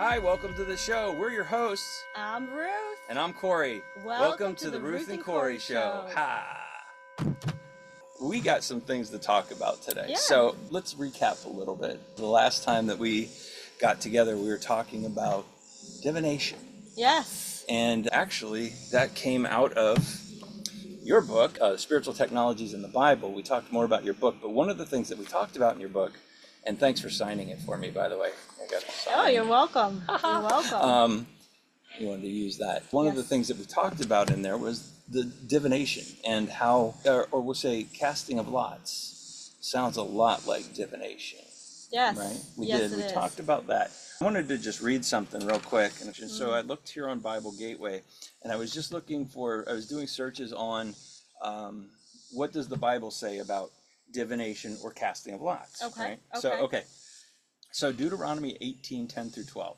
Hi, welcome to the show. We're your hosts. I'm Ruth. And I'm Cory. Welcome to the Ruth and Cory show. Ha! We got some things to talk about today. Yeah. So let's recap a little bit. The last time that we got together, we were talking about divination. Yes. And actually, that came out of your book, Spiritual Technologies in the Bible. We talked more about your book, but one of the things that we talked about in your book, and thanks for signing it for me, by the way. Oh, you're welcome. You're welcome. You wanted to use that. One of the things that we talked about in there was the divination and how, or we'll say casting of lots. Sounds a lot like divination. Yes. Right? We is. talked about that. I wanted to just read something real quick. And so I looked here on Bible Gateway, and I was just looking I was doing searches on what does the Bible say about divination or casting of lots. Okay. Right? So Deuteronomy 18:10 through 12.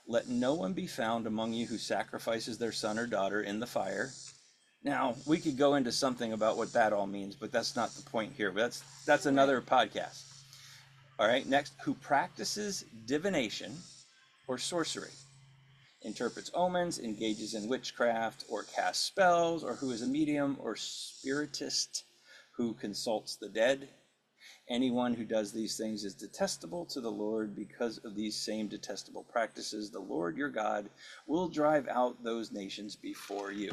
Let no one be found among you who sacrifices their son or daughter in the fire. Now, we could go into something about what that all means, but that's not the point here. But that's another podcast. All right, next, who practices divination or sorcery, interprets omens, engages in witchcraft, or casts spells, or who is a medium or spiritist, who consults the dead. Anyone who does these things is detestable to the Lord. Because of these same detestable practices, the Lord your God will drive out those nations before you.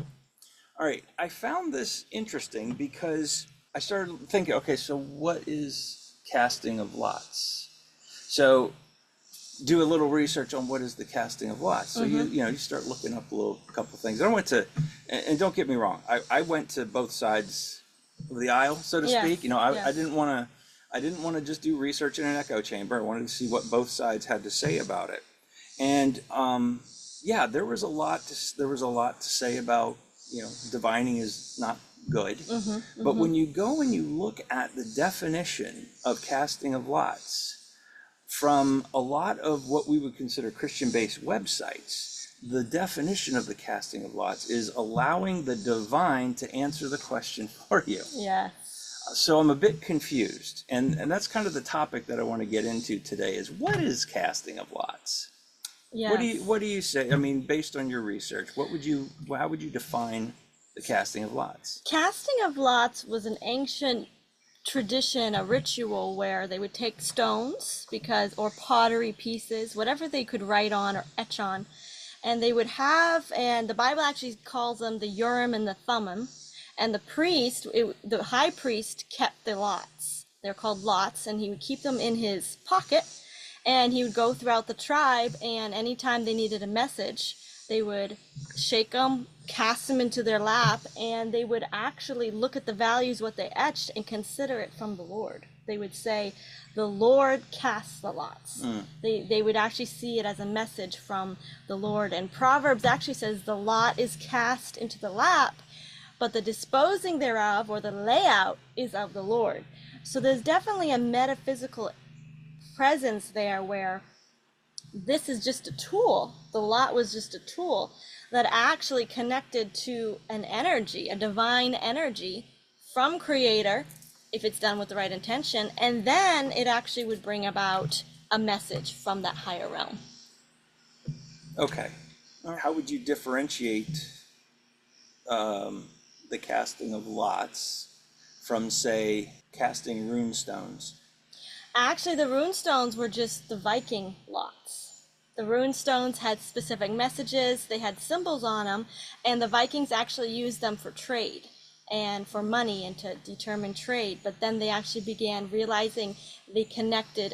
All right, I found this interesting because I started thinking, okay, so what is casting of lots? So do a little research on what is the casting of lots. So you start looking up a couple things. I went to, and don't get me wrong, I went to both sides of the aisle, so to speak. I didn't want to just do research in an echo chamber. I wanted to see what both sides had to say about it. And there was a lot to say about, divining is not good. But when you go and you look at the definition of casting of lots from a lot of what we would consider Christian-based websites, the definition of the casting of lots is allowing the divine to answer the question for you. Yeah. So I'm a bit confused, and that's kind of the topic that I want to get into today is what is casting of lots? Yes. What do you say? I mean, based on your research, how would you define the casting of lots? Casting of lots was an ancient tradition, a ritual where they would take stones or pottery pieces, whatever they could write on or etch on, and they would have, and the Bible actually calls them the Urim and the Thummim. And the high priest kept the lots. They're called lots, and he would keep them in his pocket, and he would go throughout the tribe, and anytime they needed a message, they would shake them, cast them into their lap, and they would actually look at the values, what they etched, and consider it from the Lord. They would say, the Lord casts the lots. They would actually see it as a message from the Lord. And Proverbs actually says the lot is cast into the lap, but the disposing thereof, or the layout, is of the Lord. So there's definitely a metaphysical presence there where this is just a tool. The lot was just a tool that actually connected to an energy, a divine energy from Creator, if it's done with the right intention, and then it actually would bring about a message from that higher realm. Okay. How would you differentiate the casting of lots from, say, casting rune stones? Actually, the rune stones were just the Viking lots. The rune stones had specific messages, they had symbols on them, and the Vikings actually used them for trade and for money and to determine trade. But then they actually began realizing they connected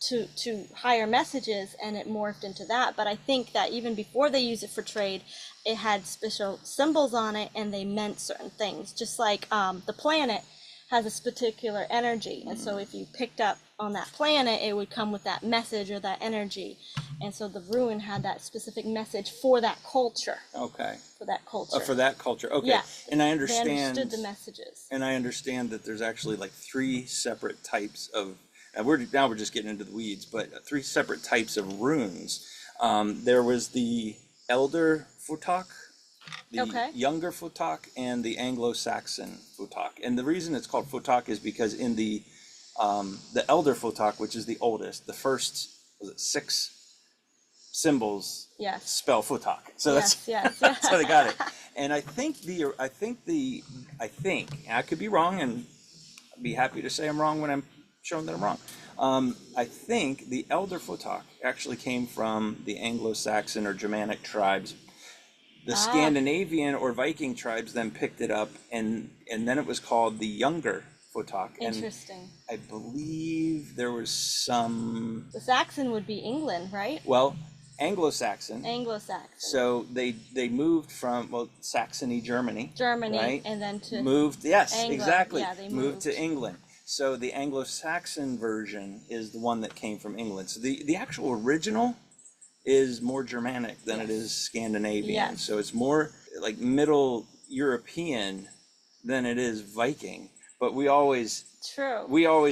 to higher messages, and it morphed into that. But I think that even before they used it for trade, it had special symbols on it, and they meant certain things. Just like the planet has a particular energy, and so if you picked up on that planet, it would come with that message or that energy. And so the rune had that specific message for that culture. Okay. For that culture. For that culture. Okay. Yeah. And I understand. They understood the messages. And I understand that there's actually like three separate types of. And we're just getting into the weeds, but three separate types of runes. There was the Elder Futak, the Younger Futak, and the Anglo-Saxon Futak. And the reason it's called Futak is because in the Elder Futak, which is the oldest, the first, was it 6 symbols Yes. spell futak. So Yes, yes, yes. that's how they got it. And I think I could be wrong, and I'd be happy to say I'm wrong when I'm shown that I'm wrong. I think the elder futak actually came from the Anglo-Saxon or Germanic tribes. The Scandinavian or Viking tribes then picked it up, and then it was called the younger futak. Interesting. And I believe there was some. The Saxon would be England, right? Well, Anglo-Saxon. Anglo-Saxon. So they moved from Saxony, Germany, right? And then to moved. Yes, England. exactly. Yeah, they moved moved to England. So the Anglo-Saxon version is the one that came from England. So the actual original is more Germanic than it is Scandinavian. Yes. So it's more like Middle European than it is Viking. But we always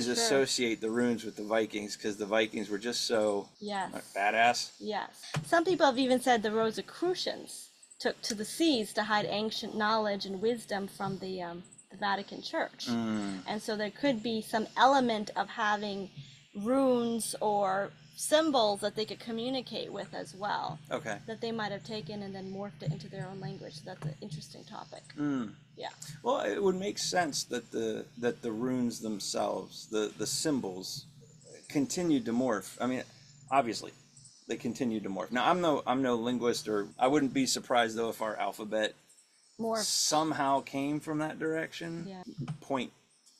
associate the runes with the Vikings because the Vikings were just so badass. Yes. Some people have even said the Rosicrucians took to the seas to hide ancient knowledge and wisdom from the Vatican Church. And so there could be some element of having runes or symbols that they could communicate with as well. Okay. That they might have taken and then morphed it into their own language. So that's an interesting topic. Yeah. Well, it would make sense that the runes themselves, the symbols, continued to morph. I mean, obviously, they continued to morph. Now, I'm no linguist, or I wouldn't be surprised though if our alphabet somehow came from that direction. Yeah. Point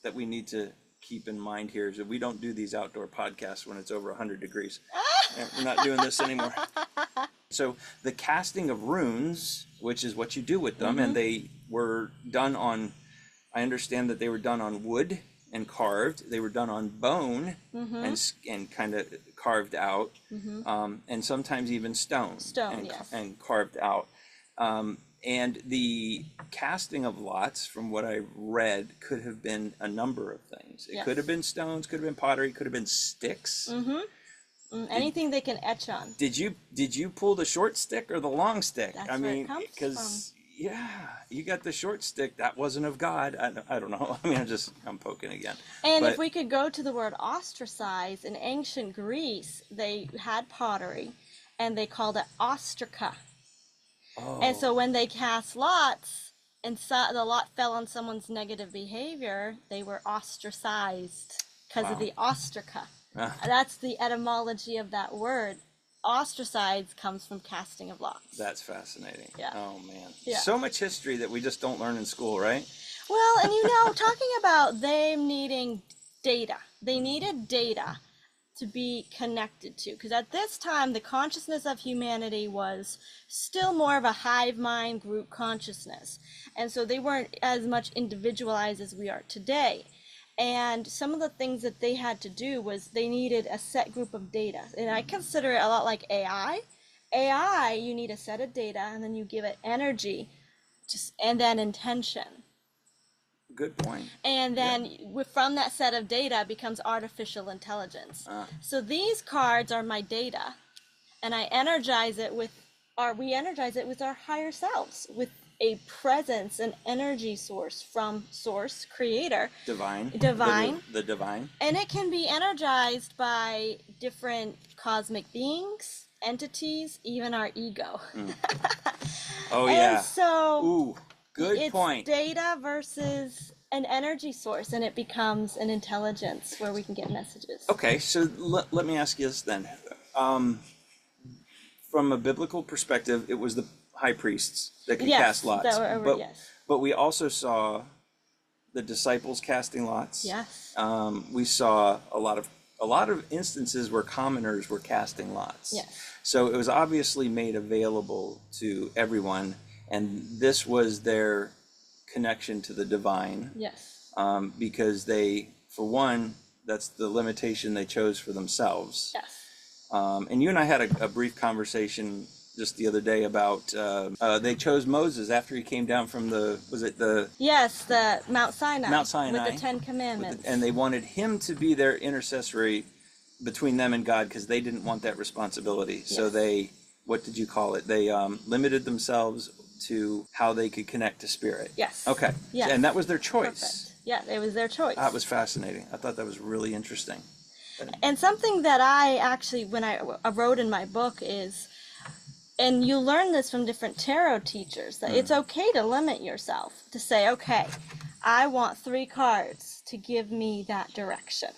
that we need to keep in mind here is that we don't do these outdoor podcasts when it's over 100 degrees. We're not doing this anymore. So the casting of runes, which is what you do with them, and they were done on, I understand that they were done on wood and carved. They were done on bone and kind of carved out, and sometimes even stone. And carved out. And the casting of lots, from what I read, could have been a number of things. It could have been stones, could have been pottery, could have been sticks. Anything they can etch on. Did you pull the short stick or the long stick? That's where it comes from. You got the short stick. That wasn't of God. I don't know. I mean, I'm poking again. And if we could go to the word ostracize, in ancient Greece, they had pottery, and they called it ostraca. And so when they cast lots, and the lot fell on someone's negative behavior, they were ostracized because of the ostraca. That's the etymology of that word. Ostracized comes from casting of lots. That's fascinating. Yeah. Oh, man. Yeah. So much history that we just don't learn in school, right? Well, and talking about them needing data. They needed data to be connected to, because at this time the consciousness of humanity was still more of a hive mind group consciousness, and so they weren't as much individualized as we are today. And some of the things that they had to do was they needed a set group of data, and I consider it a lot like AI. You need a set of data, and then you give it energy, and then intention. Good point. And then from that set of data becomes artificial intelligence. So these cards are my data, and we energize it with our higher selves, with a presence, an energy source from source, creator. Divine. The divine. And it can be energized by different cosmic beings, entities, even our ego. Oh, yeah. And so ooh. Good point. It's data versus an energy source, and it becomes an intelligence where we can get messages. Okay, so let me ask you this then. From a biblical perspective, it was the high priests that could cast lots. But we also saw the disciples casting lots. Yes. We saw a lot of instances where commoners were casting lots. Yes. So it was obviously made available to everyone. And this was their connection to the divine. Yes. Because they, for one, that's the limitation they chose for themselves. Yes. And you and I had a brief conversation just the other day about they chose Moses after he came down from the Mount Sinai. Mount Sinai. With the 10 Commandments. And they wanted him to be their intercessory between them and God because they didn't want that responsibility. Yes. So what did you call it? They limited themselves to how they could connect to spirit. Yes. Okay. Yes. And that was their choice. Perfect. Yeah, it was their choice. That was fascinating. I thought that was really interesting. And something that I actually, when I wrote in my book, is and you learn this from different tarot teachers, that it's okay to limit yourself, to say, okay, I want 3 cards to give me that direction,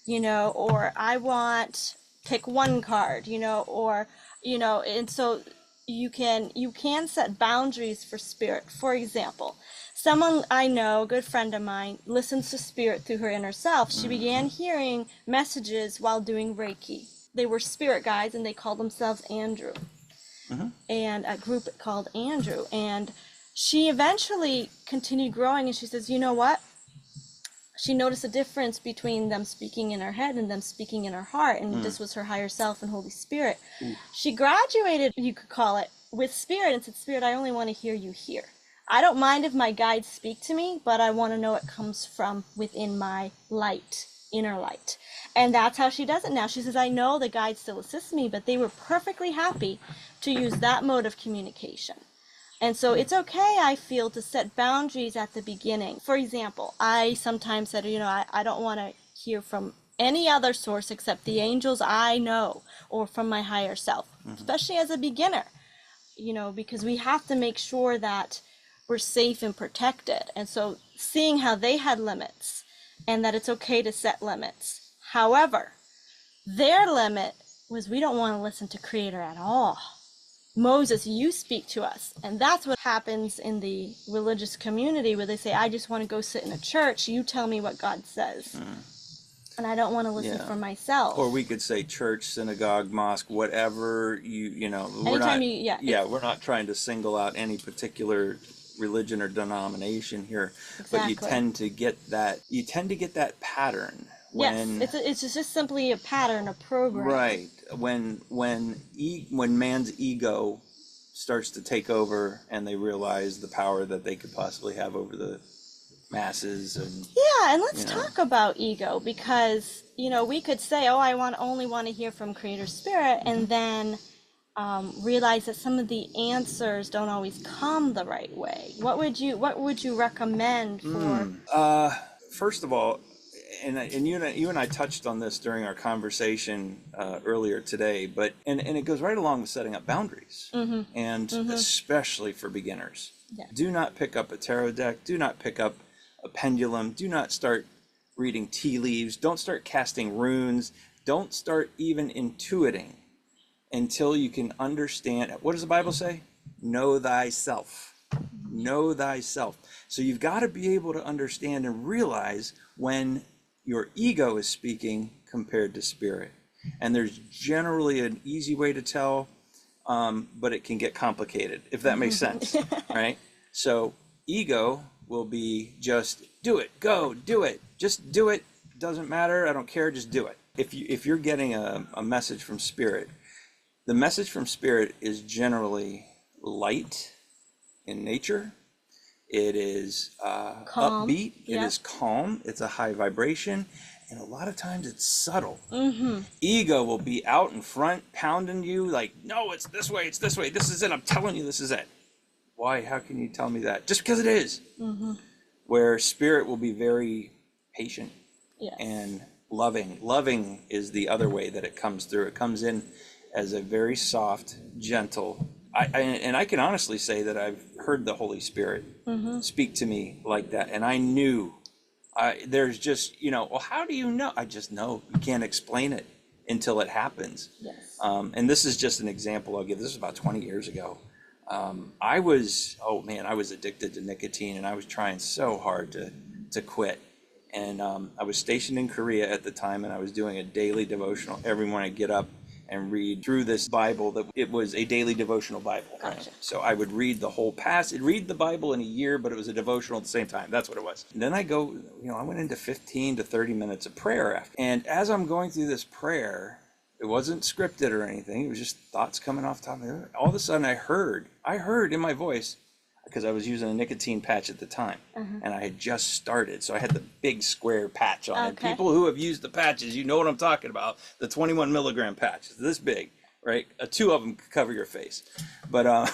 or I want, pick 1 card, or, and so you can set boundaries for spirit. For example, someone I know, a good friend of mine, listens to spirit through her inner self. She began hearing messages while doing Reiki. They were spirit guides, and they called themselves Andrew, and a group called Andrew. And she eventually continued growing, and she says, you know what? She noticed a difference between them speaking in her head and them speaking in her heart, and this was her higher self and Holy Spirit. She graduated, you could call it, with spirit, and said, Spirit, I only want to hear you here. I don't mind if my guides speak to me, but I want to know it comes from within my light, inner light. And that's how she does it now. She says, I know the guides still assist me, but they were perfectly happy to use that mode of communication. And so it's okay, I feel, to set boundaries at the beginning. For example, I sometimes said, I don't want to hear from any other source except the angels I know, or from my higher self, especially as a beginner, because we have to make sure that we're safe and protected. And so seeing how they had limits, and that it's okay to set limits. However, their limit was, we don't want to listen to Creator at all. Moses, you speak to us. And that's what happens in the religious community, where they say, I just want to go sit in a church. You tell me what God says. And I don't want to listen for myself. Or we could say church, synagogue, mosque, whatever we're we're not trying to single out any particular religion or denomination here. Exactly. But you tend to get that pattern. Yes, it's just simply a pattern, a program. Right. When man's ego starts to take over, and they realize the power that they could possibly have over the masses. And let's talk about ego, because we could say, I only want to hear from Creator Spirit, and then realize that some of the answers don't always come the right way. What would you recommend for? First of all, and you and I touched on this during our conversation earlier today, but and it goes right along with setting up boundaries, and especially for beginners. Yeah. Do not pick up a tarot deck. Do not pick up a pendulum. Do not start reading tea leaves. Don't start casting runes. Don't start even intuiting until you can understand. What does the Bible say? Know thyself. Know thyself. So you've got to be able to understand and realize when your ego is speaking compared to spirit. And there's generally an easy way to tell, but it can get complicated, if that makes sense, right? So ego will be just do it, go, do it, just do it, doesn't matter, I don't care, just do it. If you're getting a message from spirit, the message from spirit is generally light in nature. It is calm. Upbeat. It is calm. It's a high vibration. And a lot of times it's subtle. Ego will be out in front, pounding you like, no, it's this way, this is it, I'm telling you this is it. Why? How can you tell me that? Just because it is. Where spirit will be very patient and loving. Loving is the other way that it comes through. It comes in as a very soft, gentle. I can honestly say that I've heard the Holy Spirit speak to me like that. And I knew, there's just, well, how do you know? I just know. You can't explain it until it happens. Yes. And this is just an example I'll give. This was about 20 years ago. I was addicted to nicotine, and I was trying so hard to quit. And I was stationed in Korea at the time, and I was doing a daily devotional. Every morning I'd get up and read through this Bible. That it was a daily devotional Bible. Gotcha. Right? So I would read the whole passage, read the Bible in a year, but it was a devotional at the same time. That's what it was. And then I went into 15 to 30 minutes of prayer after. And as I'm going through this prayer, it wasn't scripted or anything. It was just thoughts coming off the top of my head. All of a sudden I heard in my voice, because I was using a nicotine patch at the time, and I had just started. So I had the big square patch on it. People who have used the patches, you know what I'm talking about. The 21 milligram patch. It's this big, right? 2 of them could cover your face. But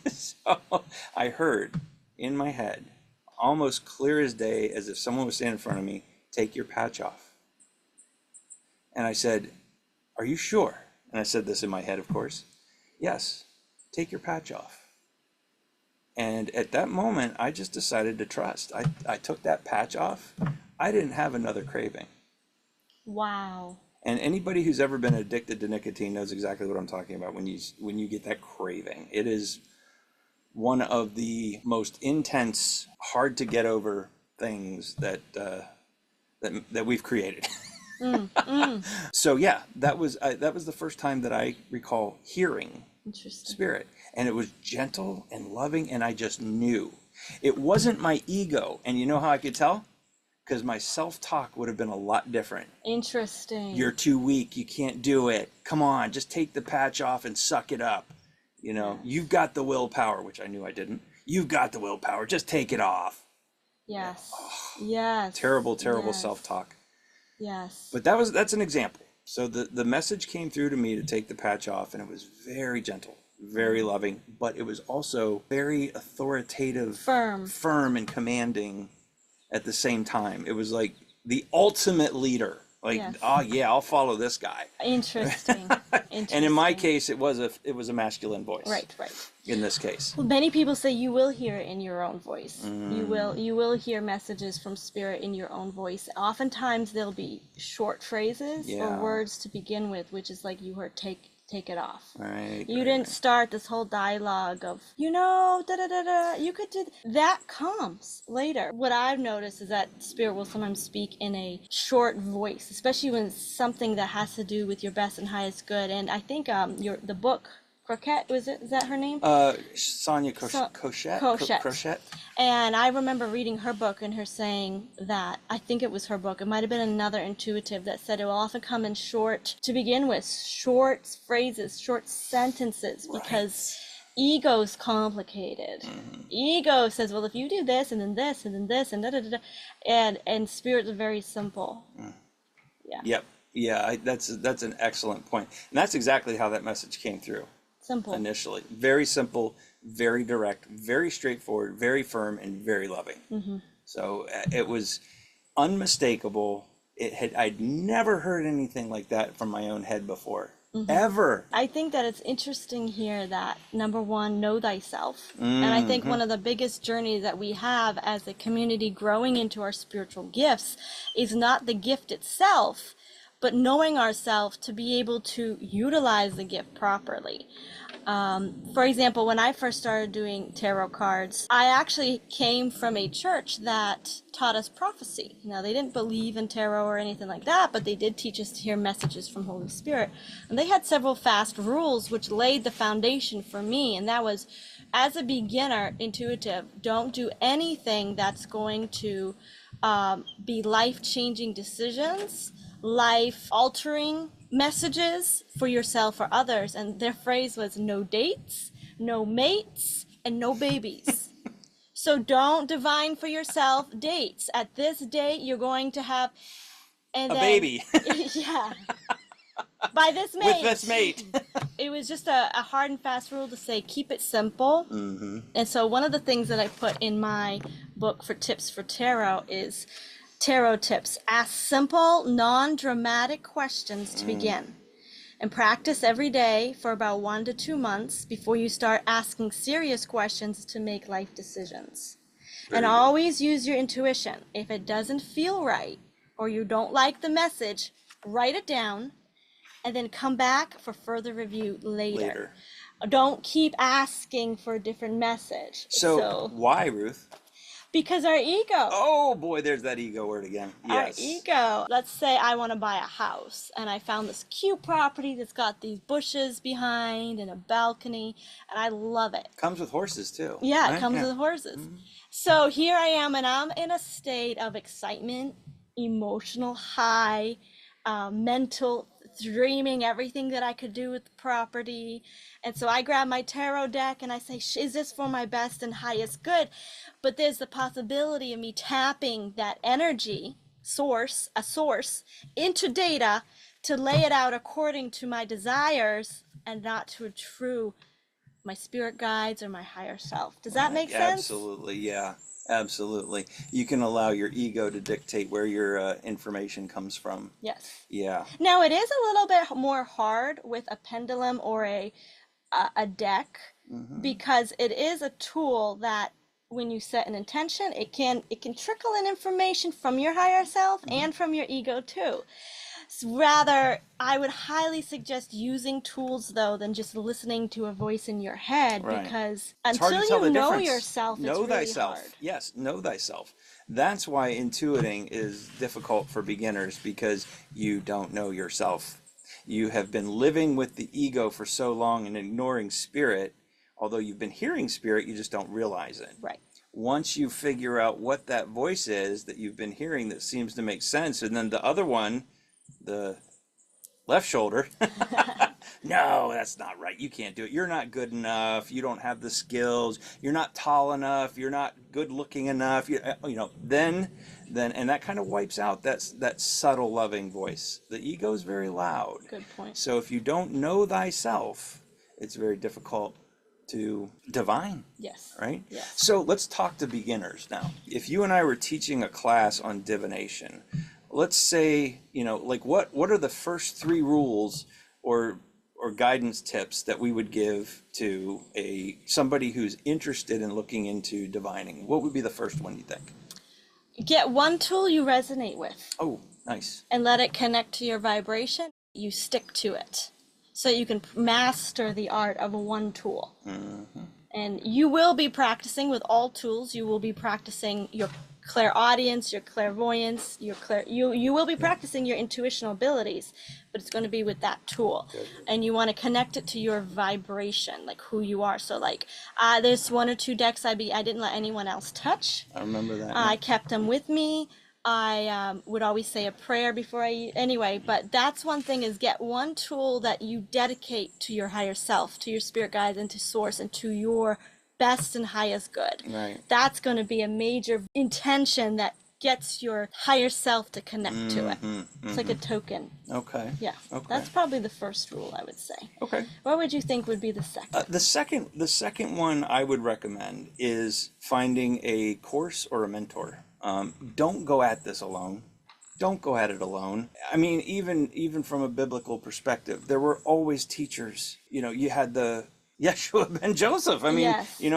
so I heard in my head, almost clear as day, as if someone was standing in front of me, take your patch off. And I said, are you sure? And I said this in my head, of course. Yes. take your patch off. And at that moment, I just decided to trust. I took that patch off. I didn't have another craving. Wow. And anybody who's ever been addicted to nicotine knows exactly what I'm talking about when you get that craving. It is one of the most intense, hard to get over things that we've created. So yeah, that was the first time that I recall hearing Interesting. Spirit, and it was gentle and loving, and I just knew it wasn't my ego. And you know how I could tell? Because my self-talk would have been a lot different. Interesting. You're too weak. You can't do it. Come on, just take the patch off and suck it up. You know, you've got the willpower, which I knew I didn't. You've got the willpower. Just take it off. Yes. Yes. Terrible, terrible Yes. self-talk. Yes. But that's an example. So the message came through to me to take the patch off, and it was very gentle, very loving, but it was also very authoritative, firm and commanding at the same time. It was like the ultimate leader. Like, Yes. oh yeah, I'll follow this guy. Interesting. And in my case, it was a masculine voice. Right. In this case. Well, many people say you will hear it in your own voice. You will hear messages from Spirit in your own voice. Oftentimes there'll be short phrases or words to begin with, which is like you heard take it off. Right. You didn't start this whole dialogue of, da da da da. You could do that comes later. What I've noticed is that Spirit will sometimes speak in a short voice, especially when it's something that has to do with your best and highest good. And I think the book Croquette, is that her name? Sonia Cochette. Crochette. And I remember reading her book and her saying that, I think it was her book, it might have been another intuitive that said it will often come in short, to begin with, short phrases, short sentences, because ego's complicated. Ego says, well, if you do this and then this and then this and da da da da, and Spirit's very simple. Yeah. Yep. Yeah, that's an excellent point. And that's exactly how that message came through. Simple. Initially. Very simple, very direct, very straightforward, very firm, and very loving. So it was unmistakable. I'd never heard anything like that from my own head before. Ever. I think that it's interesting here that, number one, know thyself. And I think one of the biggest journeys that we have as a community growing into our spiritual gifts is not the gift itself, but knowing ourselves to be able to utilize the gift properly. For example, when I first started doing tarot cards, I actually came from a church that taught us prophecy. Now, they didn't believe in tarot or anything like that, but they did teach us to hear messages from Holy Spirit. And they had several fast rules which laid the foundation for me, and that was, as a beginner intuitive, don't do anything that's going to be life-changing decisions, life-altering messages for yourself or others. And their phrase was no dates, no mates, and no babies. So don't divine for yourself dates. At this date, you're going to have a baby. Yeah. By this mate. With this mate. It was just a hard and fast rule to say, keep it simple. And so one of the things that I put in my book for tips for tarot is tarot tips. Ask simple, non-dramatic questions to begin. And practice every day for about 1 to 2 months before you start asking serious questions to make life decisions. And always use your intuition. If it doesn't feel right or you don't like the message, write it down and then come back for further review later. Don't keep asking for a different message. So why, Ruth? Because our ego. Oh boy, there's that ego word again. Yes. Our ego. Let's say I want to buy a house and I found this cute property that's got these bushes behind and a balcony, and I love it. Comes with horses too. Yeah, right? It comes with horses. So here I am, and I'm in a state of excitement, emotional high, mental dreaming everything that I could do with the property. And so I grab my tarot deck and I say, is this for my best and highest good? But there's the possibility of me tapping that energy source into data to lay it out according to my desires and not to my spirit guides or my higher self. Does that make sense? Absolutely, yeah. Absolutely. You can allow your ego to dictate where your information comes from. Yes. Yeah. Now, it is a little bit more hard with a pendulum or a deck because it is a tool that when you set an intention, it can trickle in information from your higher self and from your ego too. Rather, I would highly suggest using tools though than just listening to a voice in your head, Right. because It's hard until to tell you the know difference. yourself, it's Know really thyself. hard. Yes, know thyself. That's why intuiting is difficult for beginners, because you don't know yourself. You have been living with the ego for so long and ignoring spirit. Although you've been hearing spirit, you just don't realize it. Right. Once you figure out what that voice is that you've been hearing that seems to make sense, and then the other one, the left shoulder, no, that's not right. You can't do it. You're not good enough. You don't have the skills. You're not tall enough. You're not good looking enough. Then, and that kind of wipes out that subtle, loving voice. The ego is very loud. Good point. So if you don't know thyself, it's very difficult to divine. Yes. Right? Yes. So let's talk to beginners now. If you and I were teaching a class on divination, let's say, like what are the first 3 rules or guidance tips that we would give to somebody who's interested in looking into divining? What would be the first one, you think? Get one tool you resonate with. Oh, nice. And let it connect to your vibration. You stick to it, so you can master the art of one tool. And you will be practicing with all tools. You will be practicing your clairaudience, your clairvoyance, you will be practicing your intuitional abilities, but it's going to be with that tool. And you want to connect it to your vibration, like who you are. So like there's 1 or 2 decks I didn't let anyone else touch. I remember that. I kept them with me. I would always say a prayer before I eat. Anyway, but that's one thing, is get one tool that you dedicate to your higher self, to your spirit guides, and to source, and to your best and highest good. Right. That's going to be a major intention that gets your higher self to connect to it. It's like a token. Okay. Yeah. Okay. That's probably the first rule, I would say. Okay. What would you think would be the second? The second one I would recommend is finding a course or a mentor. Don't go at this alone. Don't go at it alone. I mean, even from a biblical perspective, there were always teachers. You had the Yeshua ben Joseph. I mean, Yes. he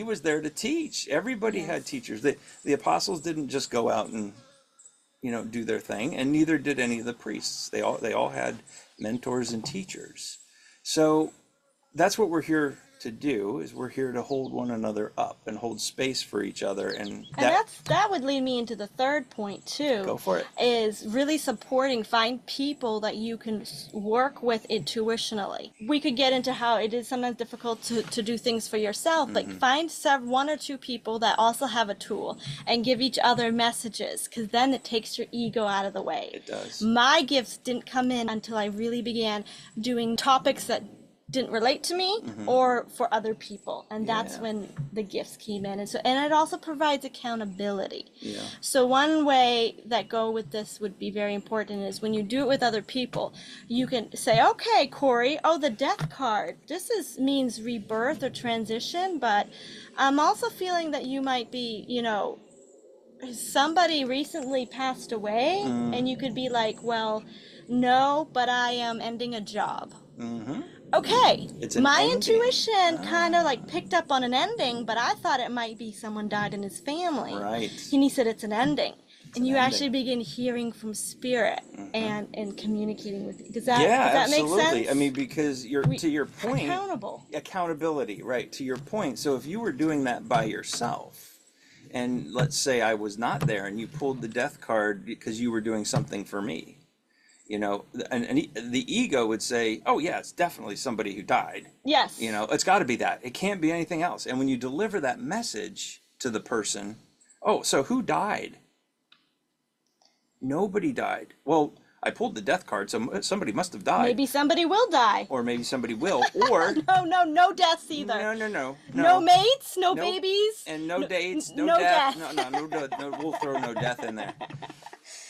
was there to teach. Everybody had teachers. The apostles didn't just go out and do their thing, and neither did any of the priests. They all had mentors and teachers. So that's what we're here to do, is we're here to hold one another up and hold space for each other. And that would lead me into the third point too. Go for it. Is really find people that you can work with intuitionally. We could get into how it is sometimes difficult to do things for yourself, but find 1 or 2 people that also have a tool and give each other messages, because then it takes your ego out of the way. It does. My gifts didn't come in until I really began doing topics that didn't relate to me or for other people, and that's when the gifts came in. And it also provides accountability. So one way that go with this would be very important is when you do it with other people, you can say, okay, Cory, the death card, this means rebirth or transition, but I'm also feeling that you might be, somebody recently passed away, and you could be like, well, no, but I am ending a job. Okay, my intuition kind of like picked up on an ending, but I thought it might be someone died in his family. Right. And he said it's an ending. And you actually begin hearing from spirit and communicating with. Does that make sense? Absolutely. I mean, because to your point, accountability, right? To your point. So if you were doing that by yourself, and let's say I was not there, and you pulled the death card because you were doing something for me, the ego would say, oh yeah, it's definitely somebody who died. Yes. It's got to be that. It can't be anything else. And when you deliver that message to the person, so who died? Nobody died. Well, I pulled the death card, so somebody must have died. Maybe somebody will die. Or maybe somebody will. Or no deaths either. No. No mates, no babies, and no dates, no death. No, we'll throw no death in there.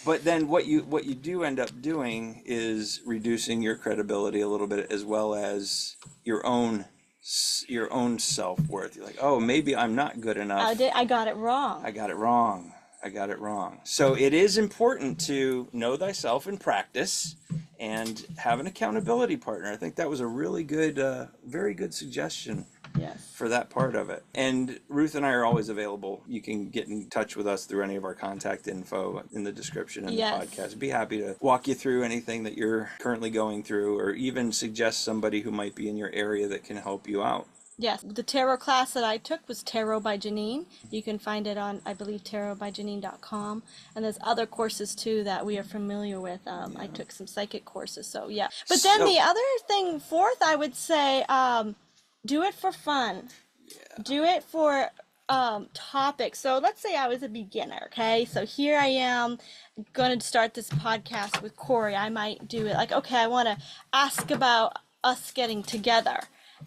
But then what you do end up doing is reducing your credibility a little bit, as well as your own self-worth. You're like, oh, maybe I'm not good enough. I got it wrong. I got it wrong. I got it wrong. So it is important to know thyself in practice and have an accountability partner. I think that was a really good, very good suggestion Yes. for that part of it. And Ruth and I are always available. You can get in touch with us through any of our contact info in the description in the podcast. Be happy to walk you through anything that you're currently going through, or even suggest somebody who might be in your area that can help you out. Yes, the tarot class that I took was Tarot by Janine. You can find it on, I believe, tarotbyjanine.com. And there's other courses, too, that we are familiar with. I took some psychic courses, so yeah. But then the other thing, fourth, I would say, do it for fun. Yeah. Do it for topics. So let's say I was a beginner, okay? So here I am going to start this podcast with Cory. I might do it like, okay, I want to ask about us getting together.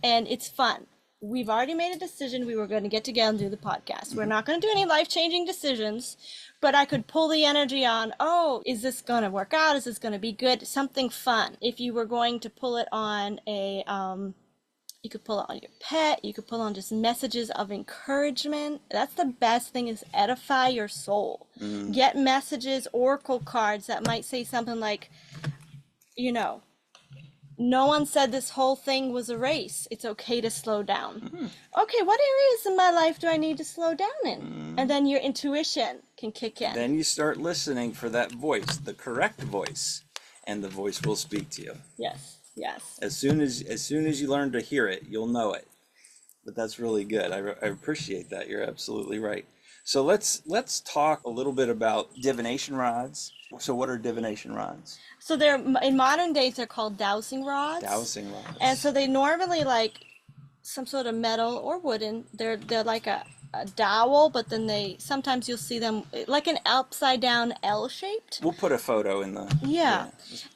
And it's fun. We've already made a decision we were going to get together and do the podcast. We're not going to do any life-changing decisions, but I could pull the energy on, oh, is this going to work out? Is this going to be good? Something fun. If you were going to pull it on you could pull it on your pet, you could pull on just messages of encouragement. That's the best thing, is edify your soul. Get messages, oracle cards that might say something like, no one said this whole thing was a race. It's okay to slow down. Okay, what areas in my life do I need to slow down in? And then your intuition can kick in. Then you start listening for that voice, the correct voice, and the voice will speak to you. Yes, yes. As soon as you learn to hear it, you'll know it. But that's really good. I appreciate that. You're absolutely right. So let's talk a little bit about divination rods. So what are divination rods? So they're, in modern days, they're called dowsing rods. Dowsing rods. And so they normally like some sort of metal or wooden. They're like a dowel, but then sometimes you'll see them like an upside down L shaped. We'll put a photo in the... Yeah.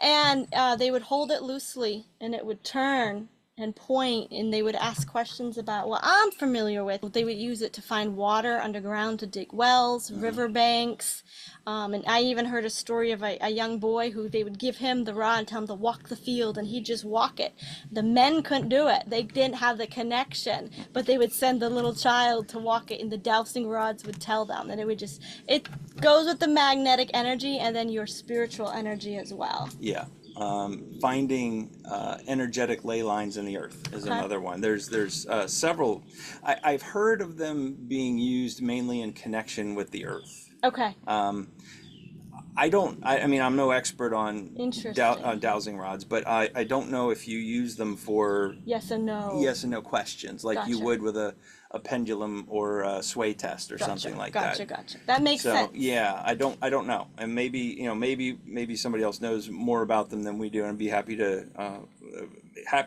And they would hold it loosely and it would turn and point, and they would ask questions about what I'm familiar with. They would use it to find water underground, to dig wells, riverbanks. And I even heard a story of a young boy who they would give him the rod and tell him to walk the field, and he'd just walk it. The men couldn't do it. They didn't have the connection, but they would send the little child to walk it, and the dowsing rods would tell them. And it goes with the magnetic energy and then your spiritual energy as well. Yeah. Finding energetic ley lines in the earth is another one. There's several. I've heard of them being used mainly in connection with the earth. Okay. I mean, I'm no expert on Interesting. dowsing rods, but I don't know if you use them for yes and no questions, like Gotcha. you would with a pendulum or a sway test or something like that. Gotcha. That makes sense. Yeah, I don't know, and maybe somebody else knows more about them than we do, and I'd be happy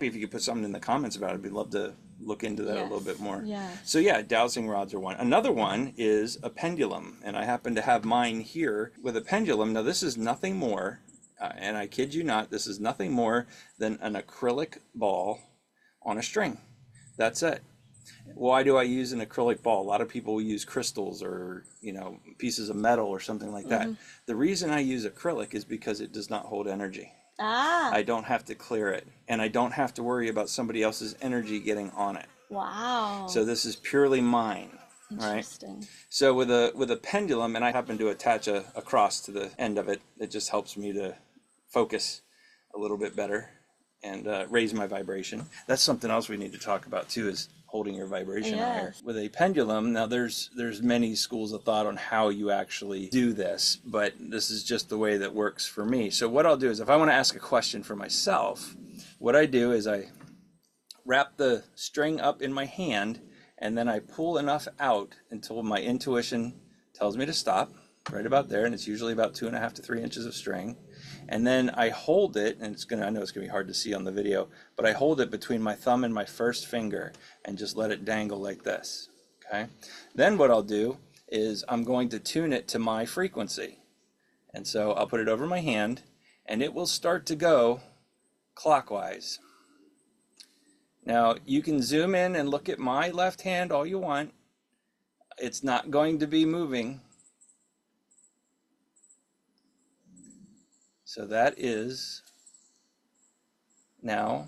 if you could put something in the comments about it. I'd love to look into that a little bit more. Yes. So yeah, dowsing rods are one. Another one is a pendulum, and I happen to have mine here with a pendulum. Now this is nothing more, and I kid you not, this is nothing more than an acrylic ball on a string. That's it. Why do I use an acrylic ball? A lot of people use crystals or pieces of metal or something like that. The reason I use acrylic is because it does not hold energy. I don't have to clear it, and I don't have to worry about somebody else's energy getting on it. Wow. So this is purely mine, right? Interesting. So with a pendulum, and I happen to attach a cross to the end of it, it just helps me to focus a little bit better and raise my vibration. That's something else we need to talk about too, is holding your vibration higher. With a pendulum, now there's many schools of thought on how you actually do this, but this is just the way that works for me. So what I'll do is, if I want to ask a question for myself, what I do is I wrap the string up in my hand, and then I pull enough out until my intuition tells me to stop, right about there, and it's usually about 2.5 to 3 inches of string. And then I hold it, and I know it's gonna be hard to see on the video, but I hold it between my thumb and my first finger and just let it dangle like this, okay? Then what I'll do is I'm going to tune it to my frequency. And so I'll put it over my hand, and it will start to go clockwise. Now, you can zoom in and look at my left hand all you want. It's not going to be moving. So that is now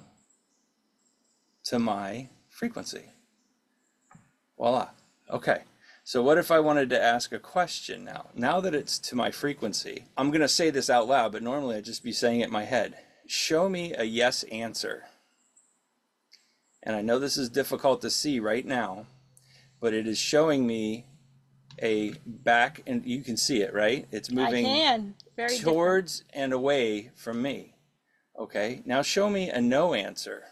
to my frequency. Voila. Okay. So what if I wanted to ask a question now? Now that it's to my frequency, I'm going to say this out loud, but normally I'd just be saying it in my head. Show me a yes answer. And I know this is difficult to see right now, but it is showing me a back, and you can see it, right? It's moving Very towards and away from me. Okay, now show me a no answer.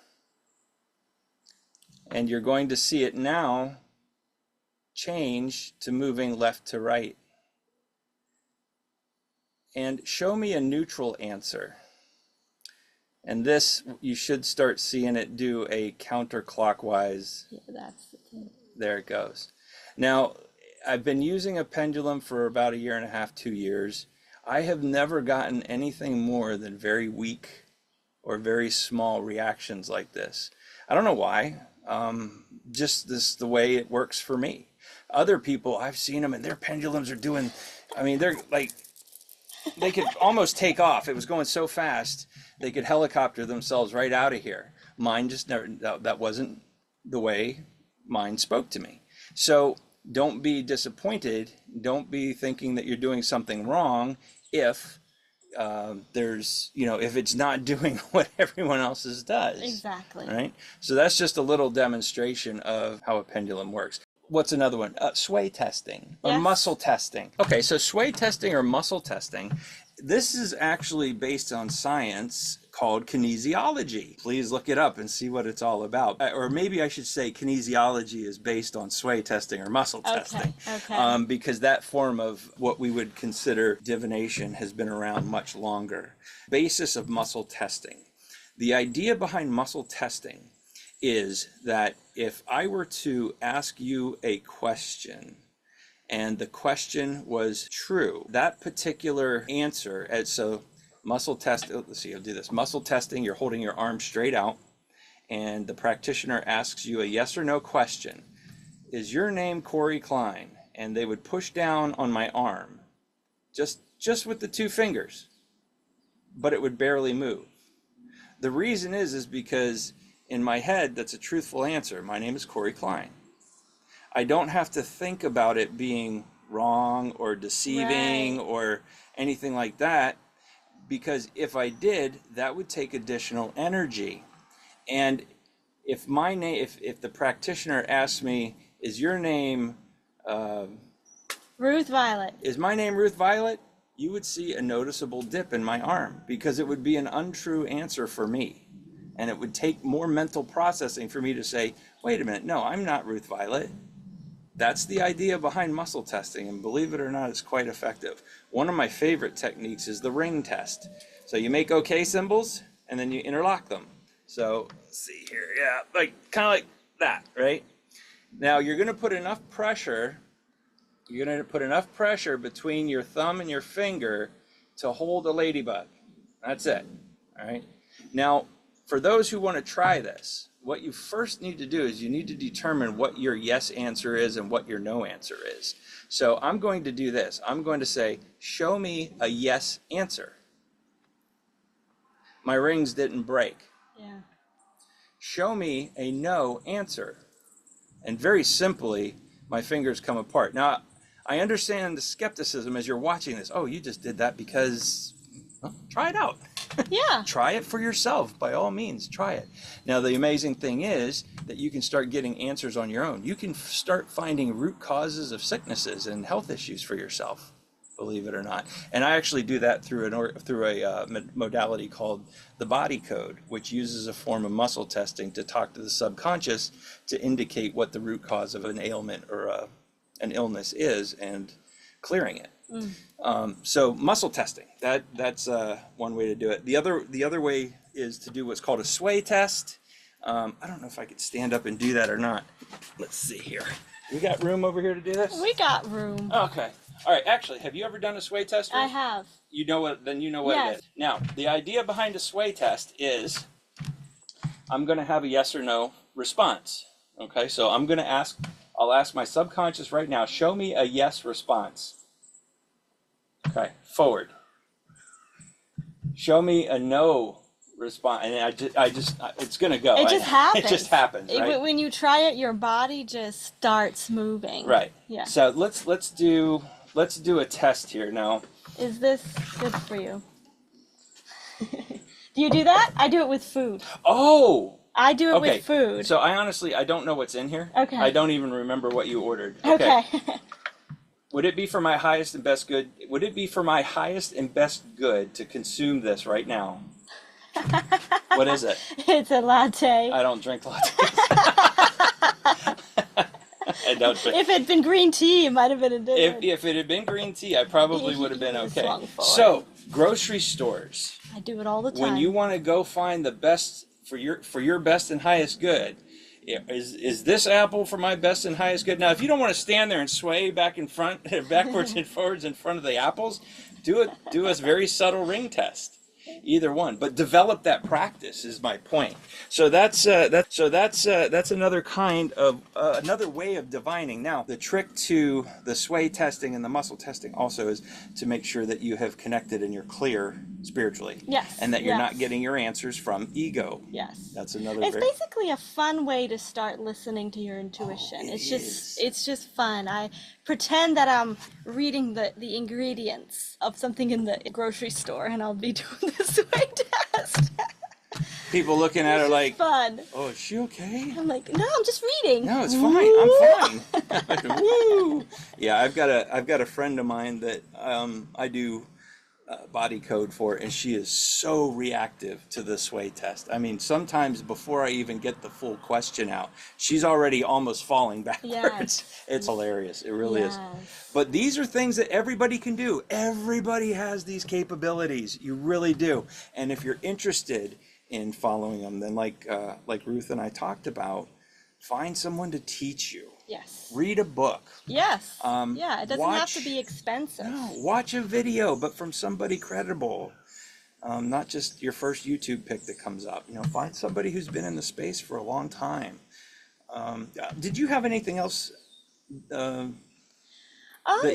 And you're going to see it now change to moving left to right. And show me a neutral answer. And this, you should start seeing it do a counterclockwise. Yeah, that's the thing. There it goes. Now, I've been using a pendulum for about 1.5 to 2 years. I have never gotten anything more than very weak or very small reactions like this. I don't know why. Just this the way it works for me. Other people, I've seen them and their pendulums are doing, I mean, they're like, they could almost take off. It was going so fast, they could helicopter themselves right out of here. Mine just never, that wasn't the way mine spoke to me. So don't be disappointed. Don't be thinking that you're doing something wrong if there's, if it's not doing what everyone else's does. Exactly. Right? So that's just a little demonstration of how a pendulum works. What's another one? Sway testing or muscle testing. Okay, so sway testing or muscle testing, this is actually based on science called kinesiology. Please look it up and see what it's all about. Or maybe I should say kinesiology is based on sway testing or muscle testing. Okay. Because that form of what we would consider divination has been around much longer. Basis of muscle testing. The idea behind muscle testing is that if I were to ask you a question and the question was true, that particular answer, and so muscle test, let's see, I'll do this. Muscle testing, you're holding your arm straight out and the practitioner asks you a yes or no question. Is your name Cory Klein? And they would push down on my arm, just with the 2 fingers, but it would barely move. The reason is because in my head, that's a truthful answer. My name is Cory Klein. I don't have to think about it being wrong or deceiving or anything like that, because if I did, that would take additional energy. And if my name, if the practitioner asked me, is your name Ruth Violet? Is my name Ruth Violet? You would see a noticeable dip in my arm because it would be an untrue answer for me. And it would take more mental processing for me to say, wait a minute, no, I'm not Ruth Violet. That's the idea behind muscle testing, and believe it or not, it's quite effective. One of my favorite techniques is the ring test. So you make okay symbols, and then you interlock them. So, let's see here, yeah, kind of like that, right? Now you're gonna put enough pressure, between your thumb and your finger to hold a ladybug. That's it, all right? Now, for those who want to try this, what you first need to do is you need to determine what your yes answer is and what your no answer is. So I'm going to do this. I'm going to say, show me a yes answer. My rings didn't break. Yeah. Show me a no answer. And very simply, my fingers come apart. Now, I understand the skepticism as you're watching this. Oh, you just did that because, well, try it out. Yeah. Try it for yourself. By all means, try it. Now, the amazing thing is that you can start getting answers on your own. You can start finding root causes of sicknesses and health issues for yourself, believe it or not. And I actually do that through a modality called the body code, which uses a form of muscle testing to talk to the subconscious to indicate what the root cause of an ailment or an illness is and clearing it. So muscle testing, that's one way to do it. The other way is to do what's called a sway test. I don't know if I could stand up and do that or not. Let's see here. We got room over here to do this? We got room. Okay. All right. Actually, have you ever done a sway test? I have. You know what? Then you know what it is. Now, the idea behind a sway test is I'm going to have a yes or no response. Okay. So I'll ask my subconscious right now, show me a yes response. Okay, forward. Show me a no respond, and it's gonna go. It just happens. It just happens, right? When you try it, your body just starts moving. Right. Yeah. So let's do a test here now. Is this good for you? Do you do that? I do it with food. Oh. I do it Okay. with food. So I honestly don't know what's in here. Okay. I don't even remember what you ordered. Okay. Would it be for my highest and best good? Would it be for my highest and best good to consume this right now? What is it? It's a latte. I don't drink lattes. I don't drink. If it'd been green tea, it might have been a different. If it had been green tea, I probably would have been okay. Swung forward. So, grocery stores. I do it all the time. When you want to go find the best for your best and highest good, is this apple for my best and highest good? Now, if you don't want to stand there and sway back and front, backwards and forwards in front of the apples, do a very subtle ring test. Either one, but develop that practice is my point. So that's another kind of another way of divining. Now, the trick to the sway testing and the muscle testing also is to make sure that you have connected and you're clear spiritually. Yes. And that you're yes. not getting your answers from ego. Yes. That's another. It's basically a fun way to start listening to your intuition. It's just fun. I pretend that I'm reading the ingredients of something in the grocery store, and I'll be doing this way test. People looking at her like, fun. "Oh, is she okay?" I'm like, "No, I'm just reading." No, it's fine. I'm fine. Woo! Yeah, I've got a friend of mine that I do body code for, and she is so reactive to the sway test. I mean, sometimes before I even get the full question out, she's already almost falling backwards. Yes. It's hilarious. It really is. Yes. But these are things that everybody can do. Everybody has these capabilities. You really do. And if you're interested in following them, then like Ruth and I talked about, find someone to teach you. Yes. Read a book. Yes. Yeah, it doesn't have to watch- be expensive. No, watch a video, but from somebody credible. Not just your first YouTube pick that comes up. Find somebody who's been in the space for a long time. Did you have anything else that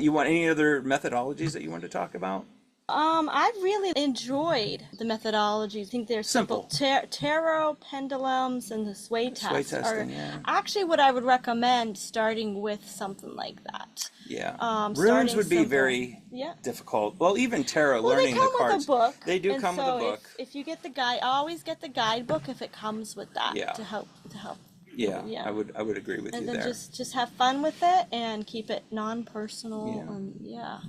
you want? Any other methodologies that you want to talk about? I really enjoyed the methodologies. I think they're simple. Tarot, pendulums, and the sway test Sway testing, are yeah. actually what I would recommend starting with something like that. Yeah. Runes Starting would be simple. very Yeah. difficult. Well, even tarot, Well, learning they come the cards. with a book. They do and come so with a book. If you get the guide, always get the guidebook if it comes with that Yeah. to help. Yeah, Yeah. I would agree with And you then there. just have fun with it and keep it non-personal. Yeah. And yeah.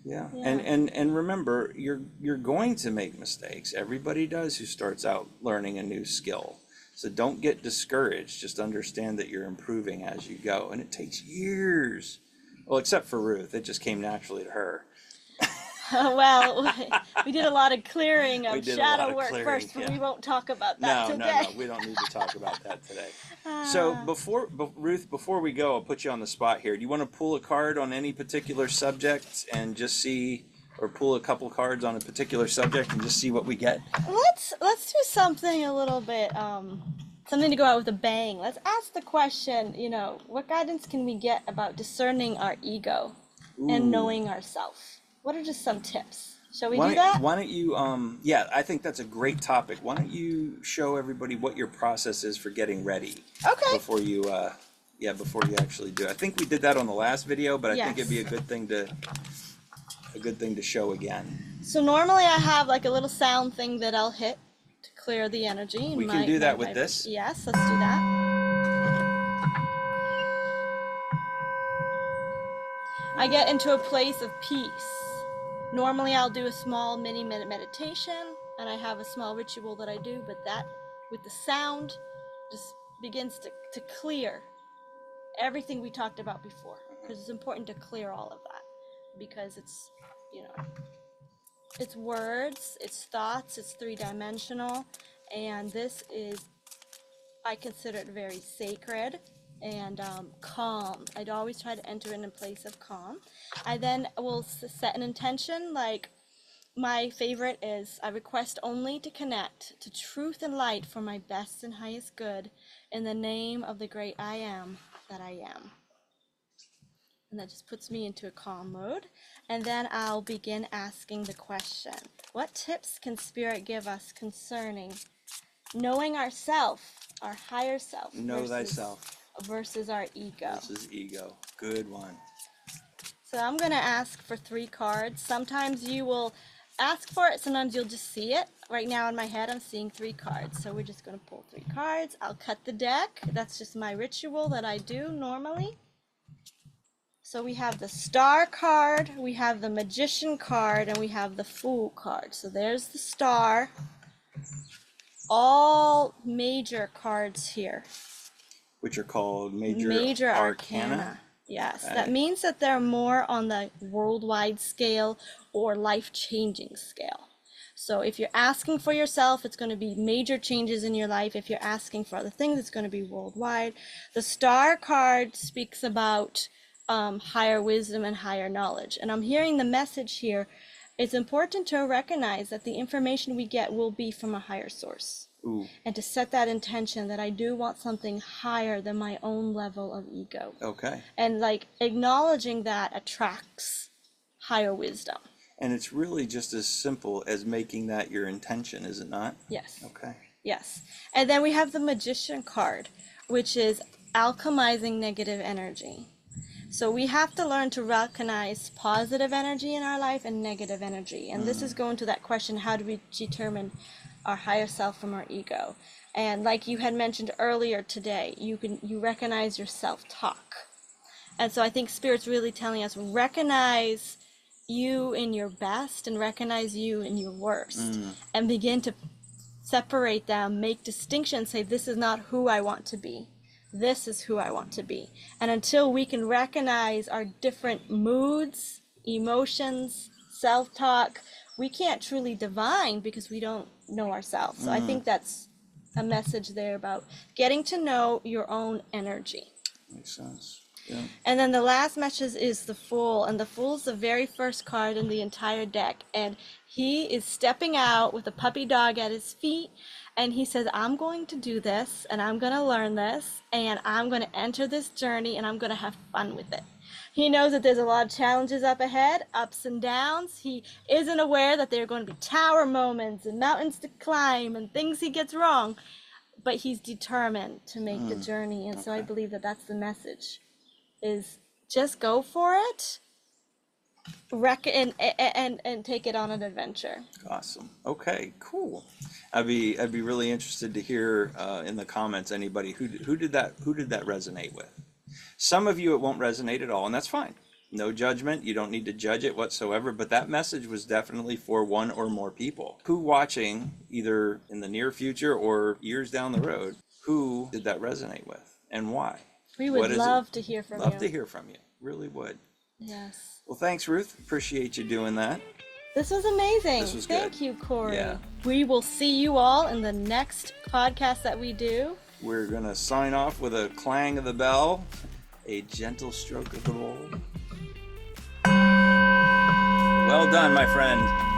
Yeah. Yeah. And remember, you're going to make mistakes. Everybody does who starts out learning a new skill. So don't get discouraged. Just understand that you're improving as you go, and it takes years. Well, except for Ruth, it just came naturally to her. Well, we did a lot of clearing We of did a lot shadow of work clearing, first, but yeah. we won't talk about that No, today. we don't need to talk about that today. So Ruth, before we go, I'll put you on the spot here. Do you want to pull a card on any particular subject and just see, or pull a couple cards on a particular subject and just see what we get? Let's do something a little bit, something to go out with a bang. Let's ask the question, what guidance can we get about discerning our ego and knowing ourselves? What are just some tips? Shall we do that? Why don't you, yeah, I think that's a great topic. Why don't you show everybody what your process is for getting ready Okay. before you actually do it. I think we did that on the last video, but I think it'd be a good thing to show again. So normally I have like a little sound thing that I'll hit to clear the energy. We can do that with this? Yes, let's do that. I get into a place of peace. Normally I'll do a small mini meditation, and I have a small ritual that I do, but that with the sound just begins to clear everything we talked about before, because it's important to clear all of that, because it's it's words, it's thoughts, it's three-dimensional, and this is, I consider it very sacred and calm. I'd always try to enter in a place of calm. I then will set an intention, like my favorite is, I request only to connect to truth and light for my best and highest good in the name of the great I am that I am. And that just puts me into a calm mode. And then I'll begin asking the question, what tips can Spirit give us concerning knowing ourself, our higher self? Know thyself. Versus our ego. Versus ego. Good one. So I'm going to ask for 3 cards. Sometimes you will ask for it, sometimes you'll just see it. Right now in my head I'm seeing 3 cards. So we're just going to pull 3 cards. I'll cut the deck. That's just my ritual that I do normally. So we have the Star card, we have the Magician card, and we have the Fool card. So there's the Star. All major cards here. Which are called major arcana. Yes, Okay. that means that they're more on the worldwide scale or life-changing scale. So if you're asking for yourself, it's going to be major changes in your life. If you're asking for other things, it's going to be worldwide. The Star card speaks about higher wisdom and higher knowledge. And I'm hearing the message here. It's important to recognize that the information we get will be from a higher source. Ooh. And to set that intention that I do want something higher than my own level of ego. Okay. And like acknowledging that attracts higher wisdom. And it's really just as simple as making that your intention, is it not? Yes. Okay. Yes. And then we have the Magician card, which is alchemizing negative energy. So we have to learn to recognize positive energy in our life and negative energy. And this is going to that question, how do we determine our higher self from our ego? And like you had mentioned earlier today, you recognize your self-talk. And so I think Spirit's really telling us, recognize you in your best and recognize you in your worst. And begin to separate them, make distinctions, say this is not who I want to be. This is who I want to be. And until we can recognize our different moods, emotions, self-talk, we can't truly divine because we don't know ourselves. So I think that's a message there about getting to know your own energy. Makes sense. Yeah. And then the last message is the Fool, and the Fool is the very first card in the entire deck, and he is stepping out with a puppy dog at his feet, and he says, I'm going to do this, and I'm going to learn this, and I'm going to enter this journey, and I'm going to have fun with it. He knows that there's a lot of challenges up ahead, ups and downs. He isn't aware that there are going to be tower moments and mountains to climb and things he gets wrong, but he's determined to make the journey, and so I believe that that's the message. Is just go for it, and take it on an adventure. Awesome. Okay, cool. I'd be really interested to hear in the comments anybody who did that resonate with. Some of you it won't resonate at all, and that's fine. No judgment. You don't need to judge it whatsoever, but that message was definitely for one or more people. Who watching, either in the near future or years down the road, who did that resonate with and why? We would love to hear from you. Love to hear from you. Really would. Yes. Well, thanks, Ruth. Appreciate you doing that. This was amazing. This was good. Thank you, Cory. Yeah. We will see you all in the next podcast that we do. We're going to sign off with a clang of the bell, a gentle stroke of the roll. Well done, my friend.